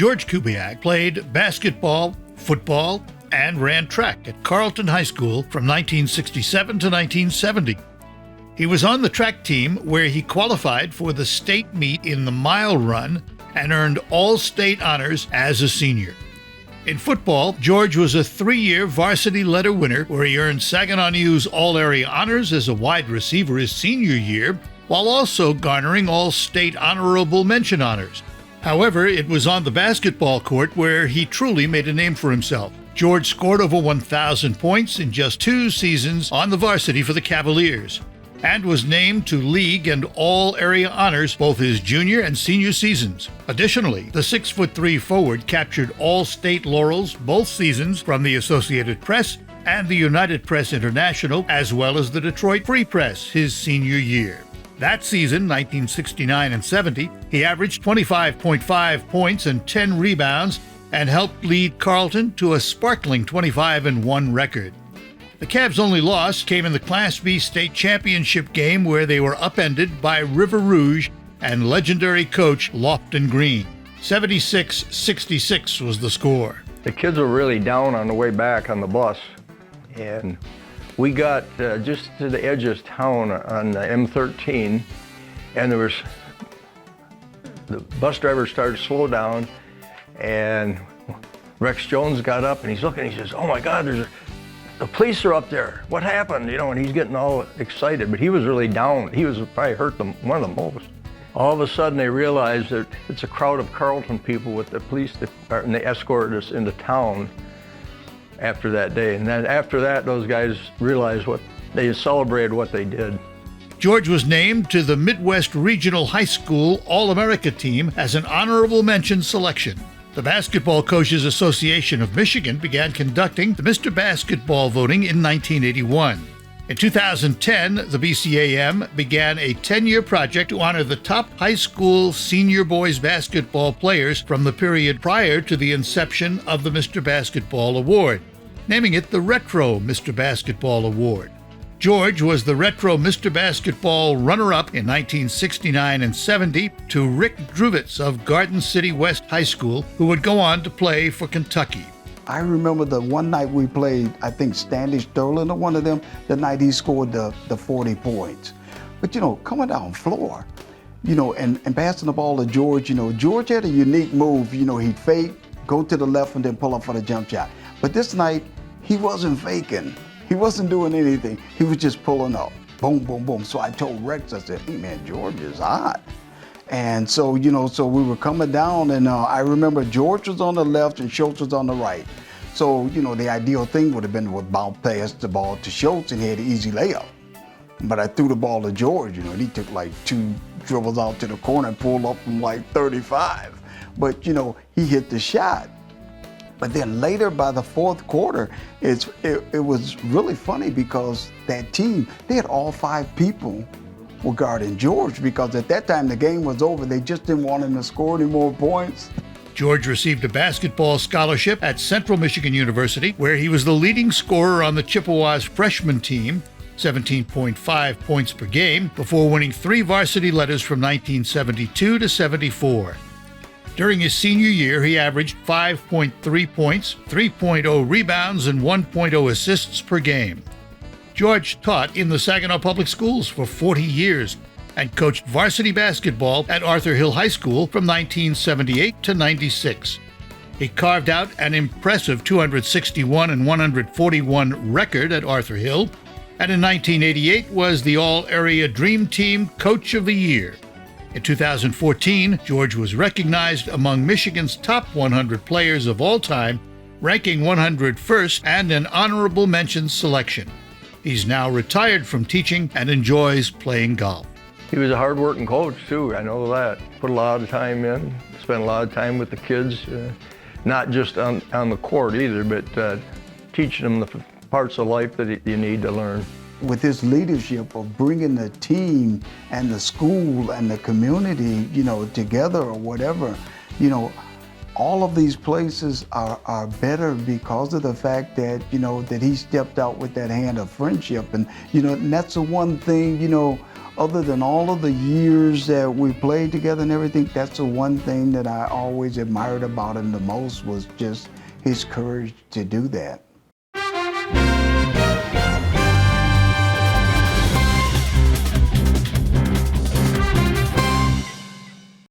George Kubiak played basketball, football, and ran track at Carleton High School from 1967 to 1970. He was on the track team where he qualified for the state meet in the mile run and earned all-state honors as a senior. In football, George was a 3-year varsity letter winner where he earned Saginaw News All-Area honors as a wide receiver his senior year, while also garnering all-state honorable mention honors. However, it was on the basketball court where he truly made a name for himself. George scored over 1,000 points in just 2 seasons on the varsity for the Cavaliers, and was named to league and all-area honors both his junior and senior seasons. Additionally, the 6'3" forward captured all-state laurels both seasons from the Associated Press and the United Press International, as well as the Detroit Free Press his senior year. That season, 1969 and 70, he averaged 25.5 points and 10 rebounds and helped lead Carleton to a sparkling 25-1 record. The Cavs' only loss came in the Class B state championship game where they were upended by River Rouge and legendary coach Lofton Green. 76-66 was the score. The kids were really down on the way back on the bus, and we got just to the edge of town on the M13, and the bus driver started to slow down, and Rex Jones got up and he's looking, he says, "Oh my God, the police are up there. What happened?" And he's getting all excited, but he was really down. He was probably hurt one of the most. All of a sudden they realized that it's a crowd of Carleton people with the police department, and they escorted us into town after that day. And then after that, those guys realized they celebrated what they did. George was named to the Midwest Regional High School All-America team as an honorable mention selection. The Basketball Coaches Association of Michigan began conducting the Mr. Basketball voting in 1981. In 2010, the BCAM began a 10-year project to honor the top high school senior boys basketball players from the period prior to the inception of the Mr. Basketball Award, naming it the Retro Mr. Basketball Award. George was the Retro Mr. Basketball runner-up in 1969 and 70 to Rick Druvitz of Garden City West High School, who would go on to play for Kentucky. I remember the one night we played, I think Standish Sterling or one of them, the night he scored the 40 points. But, coming down floor, and passing the ball to George, George had a unique move. He'd fake, go to the left, and then pull up for the jump shot. But this night, he wasn't faking. He wasn't doing anything. He was just pulling up. Boom, boom, boom. So I told Rex, I said, "Hey, man, George is hot." And so, so we were coming down, and I remember George was on the left and Schultz was on the right. So, the ideal thing would have been to bounce past the ball to Schultz, and he had an easy layup. But I threw the ball to George, and he took like 2 dribbles out to the corner and pulled up from like 35. But, he hit the shot. But then later, by the 4th quarter, it was really funny because that team, they had all 5 people were guarding George, because at that time the game was over. They just didn't want him to score any more points. George received a basketball scholarship at Central Michigan University, where he was the leading scorer on the Chippewas freshman team, 17.5 points per game, before winning 3 varsity letters from 1972 to 74. During his senior year, he averaged 5.3 points, 3.0 rebounds, and 1.0 assists per game. George taught in the Saginaw Public Schools for 40 years and coached varsity basketball at Arthur Hill High School from 1978 to 96. He carved out an impressive 261 and 141 record at Arthur Hill, and in 1988 was the All-Area Dream Team Coach of the Year. In 2014, George was recognized among Michigan's top 100 players of all time, ranking 101st and an honorable mention selection. He's now retired from teaching and enjoys playing golf. He was a hard-working coach, too. I know that. Put a lot of time in, spent a lot of time with the kids, not just on the court either, but teaching them the parts of life that you need to learn. With his leadership of bringing the team and the school and the community, together or whatever, all of these places are better because of the fact that, that he stepped out with that hand of friendship. And, and that's the one thing, other than all of the years that we played together and everything, that's the one thing that I always admired about him the most was just his courage to do that.